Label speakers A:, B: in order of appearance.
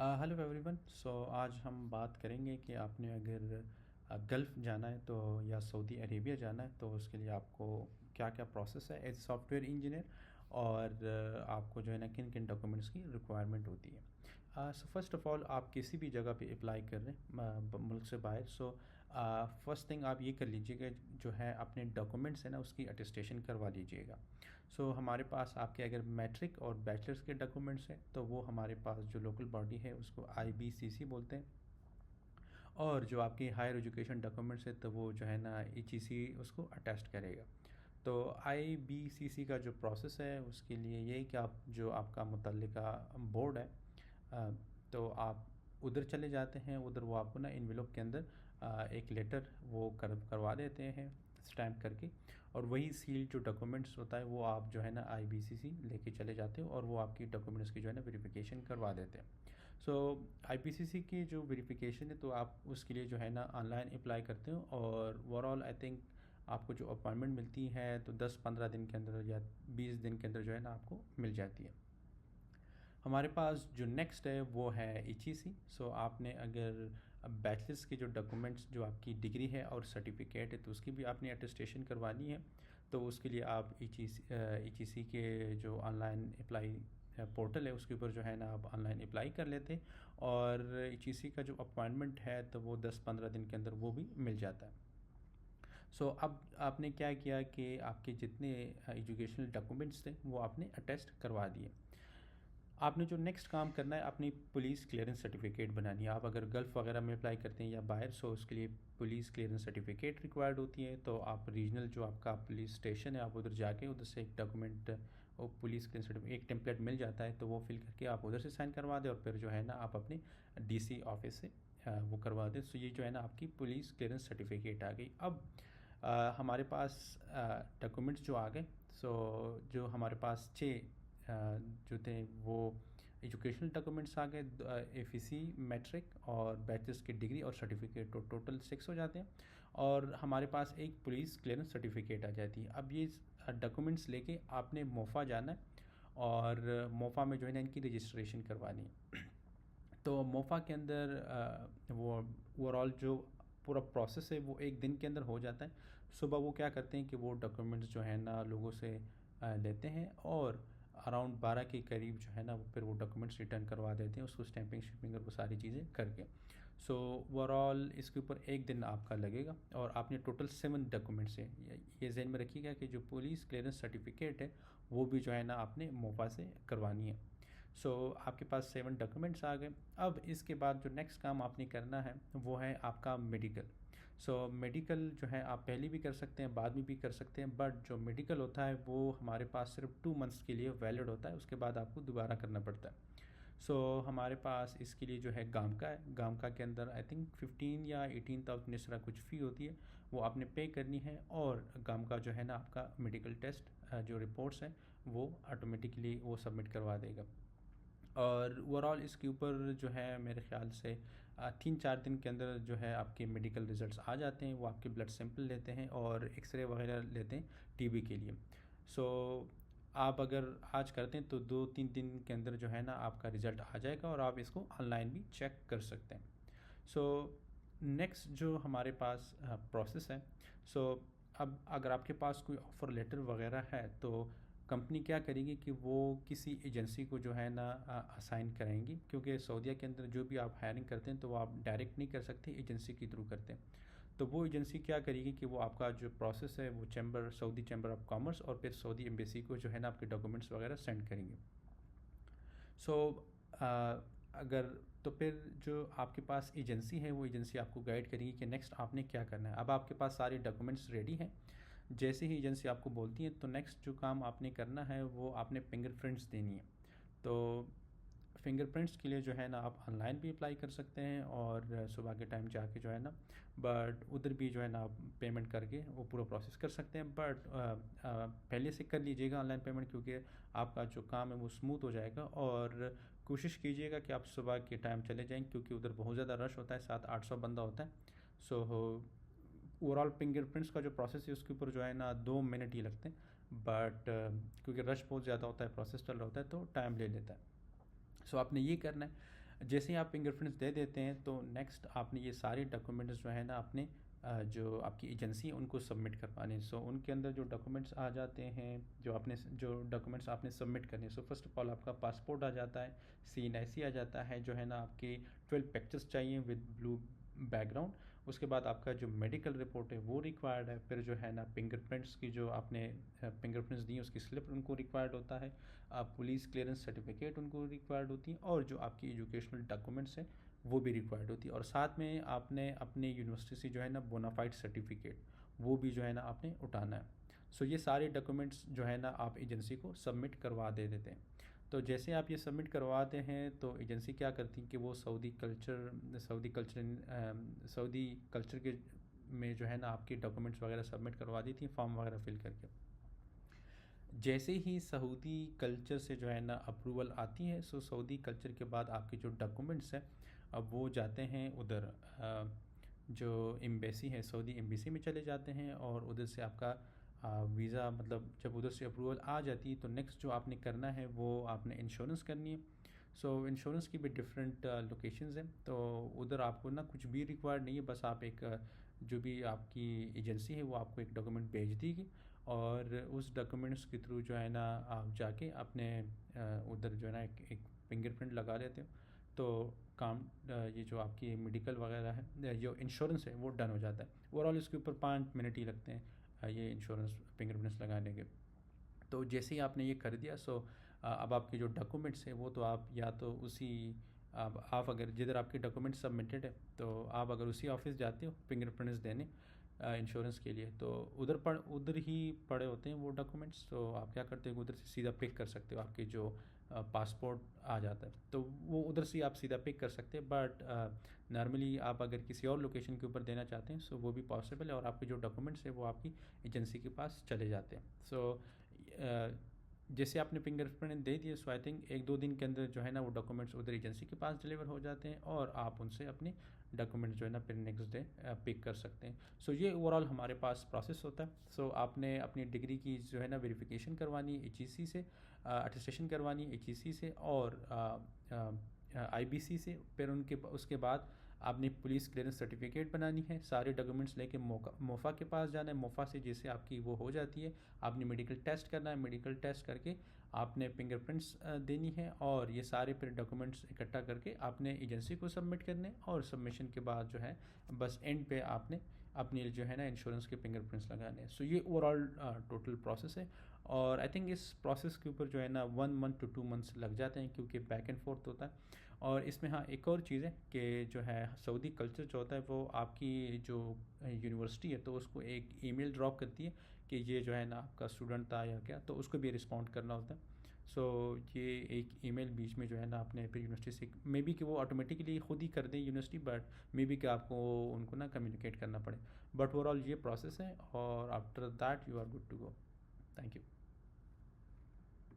A: Hello everyone. आज हम बात करेंगे कि आपने अगर गल्फ़ जाना है तो या सऊदी अरेबिया जाना है तो उसके लिए आपको क्या-क्या प्रोसेस है एज़ सॉफ्टवेयर इंजीनियर और आपको जो है ना किन-किन डॉक्यूमेंट्स की रिक्वायरमेंट होती है। फ़र्स्ट ऑफ़ ऑल आप किसी भी जगह पे अप्लाई कर रहे हैं मुल्क से बाहर। फ़र्स्ट थिंग आप ये कर लीजिएगा जो है अपने डॉक्यूमेंट्स है ना उसकी अटेस्टेशन करवा लीजिएगा। हमारे पास आपके अगर मैट्रिक और बैचलर्स के डॉक्यूमेंट्स हैं तो वो हमारे पास जो लोकल बॉडी है उसको आईबीसीसी बोलते हैं। और जो आपके हायर एजुकेशन डॉक्यूमेंट्स है तो वो जो है ना ईसीसी उसको अटेस्ट करेगा। तो आईबीसीसी का जो प्रोसेस है उसके लिए यही कि आप जो आपका मुतल्लिका बोर्ड है अ, तो आप उधर चले जाते हैं। उधर वो आपको ना एनवेलप के अंदर एक लेटर वो करवा देते हैं स्टैम्प करके। और वही सील जो डॉक्यूमेंट्स होता है वो आप जो है ना आईबीसीसी लेके चले जाते हो और वो आपकी डॉक्यूमेंट्स की जो है ना वेरिफिकेशन करवा देते हैं। सो आईपीसीसी की जो वेरिफिकेशन है तो आप उसके लिए जो है ना ऑनलाइन अप्लाई करते हो और ओवरऑल आई थिंक आपको जो अपॉइंटमेंट मिलती है तो 10-15 दिन के अंदर या 20 दिन के अंदर जो है ना आपको मिल जाती है। हमारे पास जो नेक्स्ट है वो है ईसीसी। आपने अगर बैचलर्स के जो डॉक्यूमेंट्स जो आपकी डिग्री है और सर्टिफिकेट है तो उसकी भी आपने अटेस्टेशन करवानी है। तो उसके लिए आप ईसीसी के जो ऑनलाइन अप्लाई पोर्टल है उसके ऊपर जो है ना आप ऑनलाइन अप्लाई कर लेते हैं और ईसीसी का जो अपॉइंटमेंट है तो वो 10-15 दिन के अंदर वो भी मिल जाता है। अब आपने क्या किया कि आपके जितने एजुकेशनल डॉक्यूमेंट्स थे वो आपने अटेस्ट करवा दिए। आपने जो नेक्स्ट काम करना है अपनी पुलिस क्लियरेंस सर्टिफिकेट बनानी है। आप अगर गल्फ़ वगैरह में अप्लाई करते हैं या बाहर उसके लिए पुलिस क्लियरेंस सर्टिफिकेट रिक्वायर्ड होती है। तो आप रीजनल जो आपका पुलिस स्टेशन है आप उधर जाके उधर से एक डॉक्यूमेंट और पुलिस क्लियरेंस सर्टिफिकेट एक टेम्पलेट मिल जाता है तो वो फिल करके आप उधर से साइन करवा दें और फिर जो है ना आप अपने डीसी ऑफिस से वो करवा दें। ये जो है ना आपकी पुलिस क्लियरेंस सर्टिफिकेट आ गई। अब हमारे पास डॉक्यूमेंट्स जो आ गए। जो हमारे पास 6 जो थे वो एजुकेशनल डॉक्यूमेंट्स आ गए, एफईसी मैट्रिक और बैचलर्स की डिग्री और सर्टिफिकेट, तो टोटल 6 हो जाते हैं। और हमारे पास एक पुलिस क्लियरेंस सर्टिफिकेट आ जाती है। अब ये डॉक्यूमेंट्स लेके आपने मोफा जाना है और मोफा में जो है ना इनकी रजिस्ट्रेशन करवानी है। तो मोफा के अंदर वो ओवरऑल जो पूरा प्रोसेस है वो एक दिन के अंदर हो जाता है। सुबह वो क्या करते हैं कि वो डॉक्यूमेंट्स जो है ना लोगों से लेते हैं और अराउंड 12 के करीब जो है ना वो फिर वो डॉक्यूमेंट्स रिटर्न करवा देते हैं उसको स्टैंपिंग शिपिंग और वो सारी चीज़ें करके। ओवरऑल इसके ऊपर एक दिन आपका लगेगा और आपने टोटल 7 डॉक्यूमेंट्स है। ये ज़हन में रखिएगा कि जो पुलिस क्लियरेंस सर्टिफिकेट है वो भी जो है ना आपने मोफा से करवानी है। आपके पास 7 डॉक्यूमेंट्स आ गए। अब इसके बाद जो नेक्स्ट काम आपने करना है वो है आपका मेडिकल। मेडिकल जो है आप पहले भी कर सकते हैं बाद में भी कर सकते हैं, बट जो मेडिकल होता है वो हमारे पास सिर्फ 2 मंथ्स के लिए वैलिड होता है, उसके बाद आपको दोबारा करना पड़ता है। हमारे पास इसके लिए जो है गामका है। गामका के अंदर आई थिंक 15 या 18,000 इस तरह कुछ फ़ी होती है, वो आपने पे करनी है और गामका जो है ना आपका मेडिकल टेस्ट जो रिपोर्ट्स हैं वो ऑटोमेटिकली वो सबमिट करवा देगा। और ओवरऑल इसके ऊपर जो है मेरे ख़्याल से 3-4 दिन के अंदर जो है आपके मेडिकल रिज़ल्ट्स आ जाते हैं। वो आपके ब्लड सैंपल लेते हैं और एक्सरे वगैरह लेते हैं टीबी के लिए। सो आप अगर आज करते हैं तो 2-3 दिन के अंदर जो है ना आपका रिज़ल्ट आ जाएगा और आप इसको ऑनलाइन भी चेक कर सकते हैं। सो नेक्स्ट जो हमारे पास प्रोसेस है। सो अब अगर आपके पास कोई ऑफ़र लेटर वगैरह है तो कंपनी क्या करेगी कि वो किसी एजेंसी को जो है ना असाइन करेंगी, क्योंकि सऊदीया के अंदर जो भी आप हायरिंग करते हैं तो वो आप डायरेक्ट नहीं कर सकते, एजेंसी के थ्रू करते हैं। तो वो एजेंसी क्या करेगी कि वो आपका जो प्रोसेस है वो सऊदी चैम्बर ऑफ कॉमर्स और फिर सऊदी एम्बेसी को जो है ना आपके डॉक्यूमेंट्स वगैरह सेंड करेंगे। सो अगर तो फिर जो आपके पास एजेंसी है वो एजेंसी आपको गाइड करेगी कि नेक्स्ट आपने क्या करना है। अब आपके पास सारे डॉक्यूमेंट्स रेडी हैं। जैसे ही एजेंसी आपको बोलती है तो नेक्स्ट जो काम आपने करना है वो आपने फिंगरप्रिंट्स देनी है। तो फिंगरप्रिंट्स के लिए जो है ना आप ऑनलाइन भी अप्लाई कर सकते हैं और सुबह के टाइम जाके जो है ना, बट उधर भी जो है ना आप पेमेंट करके वो पूरा प्रोसेस कर सकते हैं। बट पहले से कर लीजिएगा ऑनलाइन पेमेंट, क्योंकि आपका जो काम है वो स्मूथ हो जाएगा। और कोशिश कीजिएगा कि आप सुबह के टाइम चले जाएँ, क्योंकि उधर बहुत ज़्यादा रश होता है, 700-800 बंदा होता है। सो ओवरऑल फिंगरप्रिंट्स का जो प्रोसेस है उसके ऊपर जो है ना 2 मिनट ही लगते हैं, बट क्योंकि रश बहुत ज़्यादा होता है, प्रोसेस चल रहा होता है तो टाइम ले लेता है। आपने ये करना है। जैसे ही आप फिंगरप्रिंट्स दे देते हैं तो नेक्स्ट आपने ये सारे डॉक्यूमेंट्स जो है ना अपने जो आपकी एजेंसी है उनको सबमिट करवाने हैं। सो उनके अंदर जो डॉक्यूमेंट्स आ जाते हैं, जो डॉक्यूमेंट्स आपने सबमिट करने हैं, सो फर्स्ट ऑफ ऑल आपका पासपोर्ट आ जाता है, CNIC आ जाता है, जो है ना आपके 12 पिक्चर्स चाहिए विद ब्लू बैकग्राउंड। उसके बाद आपका जो मेडिकल रिपोर्ट है वो रिक्वायर्ड है। फिर जो है ना फिंगरप्रिंट्स की जो आपने फिंगरप्रिंट्स दी उसकी स्लिप उनको रिक्वायर्ड होता है। पुलिस क्लियरेंस सर्टिफिकेट उनको रिक्वायर्ड होती है, और जो आपकी एजुकेशनल डॉक्यूमेंट्स हैं वो भी रिक्वायर्ड होती है। और साथ में आपने अपने यूनिवर्सिटी से जो है ना बोनाफाइड सर्टिफिकेट वो भी जो है ना आपने उठाना है। सो ये सारे डॉक्यूमेंट्स जो है ना आप एजेंसी को सबमिट करवा दे देते हैं। तो जैसे आप ये सबमिट करवाते हैं तो एजेंसी क्या करती है कि वो सऊदी कल्चर के में जो है ना आपके डॉक्यूमेंट्स वगैरह सबमिट करवा दी थी, फॉर्म वगैरह फिल करके। जैसे ही सऊदी कल्चर से जो है ना अप्रूवल आती है, सो सऊदी कल्चर के बाद आपके जो डॉक्यूमेंट्स हैं अब वो जाते हैं उधर जो एम्बेसी है, सऊदी एम्बेसी में चले जाते हैं, और उधर से आपका वीज़ा, मतलब जब उधर से अप्रूवल आ जाती है तो नेक्स्ट जो आपने करना है वो आपने इंश्योरेंस करनी है। सो इंश्योरेंस की भी डिफरेंट लोकेशंस हैं, तो उधर आपको ना कुछ भी रिक्वायर्ड नहीं है, बस आप एक जो भी आपकी एजेंसी है वो आपको एक डॉक्यूमेंट भेज देगी, और उस डॉक्यूमेंट्स के थ्रू जो है ना आप जाके अपने उधर जो है ना एक फिंगरप्रिंट लगा लेते हो, तो काम ये जो आपकी मेडिकल वगैरह है, जो इंश्योरेंस है वो डन हो जाता है। ओवरऑल इसके ऊपर 5 मिनट ही लगते हैं ये इंश्योरेंस फिंगरप्रिंट्स लगाने के। तो जैसे ही आपने ये कर दिया, सो अब आपके जो डॉक्यूमेंट्स हैं वो तो आप या तो उसी आप अगर जिधर आपके डॉक्यूमेंट सबमिटेड है तो आप अगर उसी ऑफिस जाते हो फिंगरप्रिंट्स देने इंश्योरेंस के लिए, तो उधर ही पड़े होते हैं वो डॉक्यूमेंट्स। तो आप क्या करते हो, उधर से सीधा पिक कर सकते हो, आपके जो पासपोर्ट आ जाता है तो वो उधर से आप सीधा पिक कर सकते हैं। बट नॉर्मली आप अगर किसी और लोकेशन के ऊपर देना चाहते हैं सो वो भी पॉसिबल है, और आपके जो डॉक्यूमेंट्स है वो आपकी एजेंसी के पास चले जाते हैं। सो जैसे आपने फिंगरप्रिंट दे दिए, सो आई थिंक 1-2 दिन के अंदर जो है ना वो डॉक्यूमेंट्स उधर एजेंसी के पास डिलीवर हो जाते हैं, और आप उनसे अपने डॉक्यूमेंट्स जो है ना फिर नेक्स्ट डे पिक कर सकते हैं। सो ये ओवरऑल हमारे पास प्रोसेस होता है। सो आपने अपनी डिग्री की जो है ना वेरिफिकेशन करवानी है HEC से, अटेस्टेशन करवानी है HEC से और IBC से। फिर उसके बाद आपने पुलिस क्लियरेंस सर्टिफिकेट बनानी है, सारे डॉक्यूमेंट्स लेके मोफ़ा के पास जाना है। मोफ़ा से जैसे आपकी वो हो जाती है, आपने मेडिकल टेस्ट करना है, मेडिकल टेस्ट करके आपने फिंगरप्रिंट्स देनी है, और ये सारे फिर डॉक्यूमेंट्स इकट्ठा करके आपने एजेंसी को सबमिट करने, और सबमिशन के बाद जो है बस एंड पे आपने अपनी जो है ना इंश्योरेंस के फिंगरप्रिंट्स लगाने हैं। सो ये ओवरऑल टोटल प्रोसेस है, और आई थिंक इस प्रोसेस के ऊपर जो है ना 1 मंथ to 2 मंथ्स लग जाते हैं, क्योंकि बैक एंड फोर्थ होता है। और इसमें हाँ एक और चीज़ है कि जो है सऊदी कल्चर जो होता है वो आपकी जो यूनिवर्सिटी है तो उसको एक ईमेल ड्रॉप करती है कि ये जो है ना आपका स्टूडेंट था या क्या, तो उसको भी रिस्पॉन्ड करना होता है। सो ये एक ईमेल बीच में जो है ना आपने फिर यूनिवर्सिटी से, मे बी कि वो ऑटोमेटिकली खुद ही कर दें यूनिवर्सिटी, बट मे बी कि आपको उनको ना कम्युनिकेट करना पड़े। बट ओवरऑल ये प्रोसेस है, और after that you are good to go. Thank you.